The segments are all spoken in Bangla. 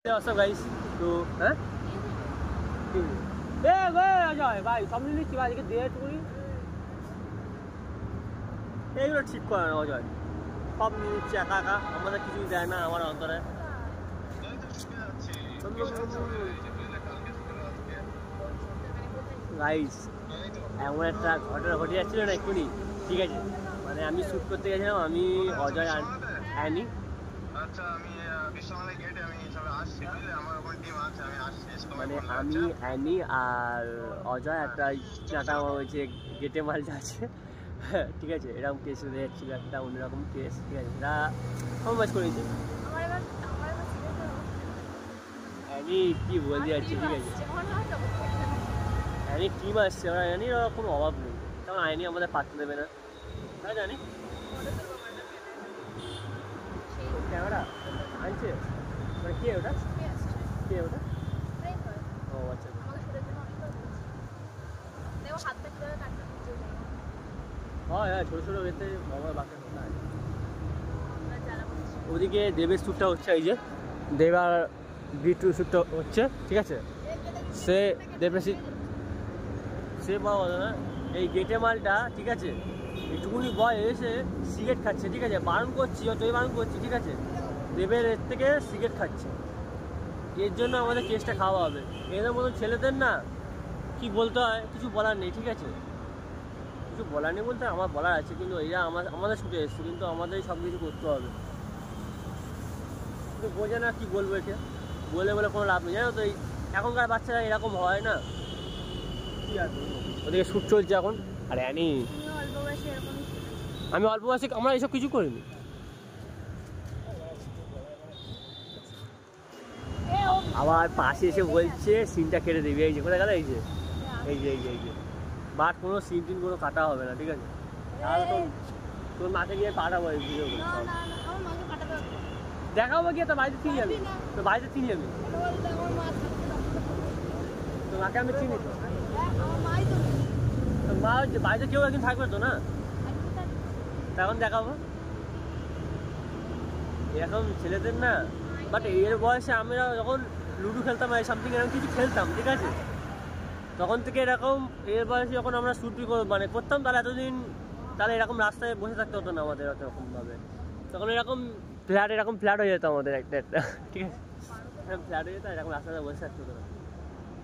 What's up guys? তো হ্যাঁ অজয় ভাই সব নিচ্ছি ভাই দে তুমি এইগুলো ঠিক করে না অজয় সব নিচ্ছে একা একা আমাদের কিছুই দেয় না আমার অন্তরে গাইস এমন একটা ঘটনা ঘটে যাচ্ছিল না এক্ষুনি ঠিক আছে মানে আমি শ্যুট করতে গেছিলাম আমি অজয় অ্যানি মানে আমি অ্যানি আর অজয় একটা চাটা হয়েছে গেটে মালটা আছে ঠিক আছে এরকম কেস হয়ে যাচ্ছিল একটা অন্যরকম কেস ঠিক আছে এরা কমাজ করেছে অ্যানি কি বলতে যাচ্ছি ঠিক আছে অ্যানি টিম আসছে ওরা অ্যানির কোনো অভাব নেই কারণ অ্যানি আমাদের পাত্র দেবে না তাই জানি ক্যামেরা আনছে মানে কে ওটা কে ওটা ও আচ্ছা হ্যাঁ হ্যাঁ ছোটো ছোটো এতে বাবা বাচ্চা কথা আছে ওদিকে দেবের শ্যুটটা হচ্ছে এই যে দেব আর বিট্টুর শ্যুটটা হচ্ছে ঠিক আছে সে দেবের সে বাবা না এই গেটে মালটা ঠিক আছে একটুকুনি বয় এসে সিগারেট খাচ্ছে ঠিক আছে বারণ করছি যতই বারণ করছি ঠিক আছে দেবের এর থেকে সিগারেট খাচ্ছে এর জন্য আমাদের কেসটা খাওয়া হবে এদের মতো ছেলেদের না কি বলতে হয় কিছু বলার নেই ঠিক আছে কিছু বলার নেই বলতে আমার বলার আছে কিন্তু এরা আমাদের ছুটে এসছে কিন্তু আমাদেরই সব কিছু করতে হবে কিন্তু বোঝে না কি বলবো একে বলে বলে কোনো লাভ নেই জানো তো এই এখনকার বাচ্চারা এরকম হয় না কি আর ওদিকে শ্যুট চলছে এখন আর অ্যানি আমি অল্প বয়সে আমরা এসব কিছু করিনি আবার পাশে এসে বলছে সিনটা কেটে দিবি এই যে কোথায় গেল এই যে এই যে এই যে এই যে বাট কোনো সিন টিন কোনো কাটা হবে না ঠিক আছে তাহলে তোর মাকে গিয়ে পাঠাবো এই ভিডিও দেখাবো গিয়ে তোর বাড়িতে চিনি যাবি তোর বাড়িতে চিনি যাবি তোর মাকে আমি চিনি তো তোর মা হচ্ছে বাড়িতে কেউ একদিন থাকবে তো না তখন দেখাবো এরকম ছেলেদের না বাট এর বয়সে আমরা যখন লুডো খেলতাম এই সামথিং এরকম কিছু খেলতাম ঠিক আছে তখন থেকে এরকম এর বয়সে যখন আমরা শ্যুট মানে করতাম তাহলে এতদিন তাহলে এরকম রাস্তায় বসে থাকতে হতো না আমাদের এরকমভাবে তখন এরকম ফ্ল্যাট হয়ে যেত আমাদের একটা ঠিক আছে এরকম ফ্ল্যাট হয়ে যেত এরকম রাস্তায় বসে থাকতে হতো না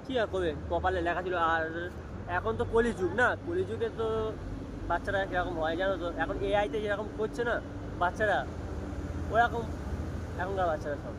কী আর করবে কপালে লেখা ছিল আর এখন তো কলিযুগ না কলিযুগে তো বাচ্চারা কীরকম হয় জানো তো এখন এআইতে যেরকম করছে না বাচ্চারা ওরকম এখনকার বাচ্চারা সব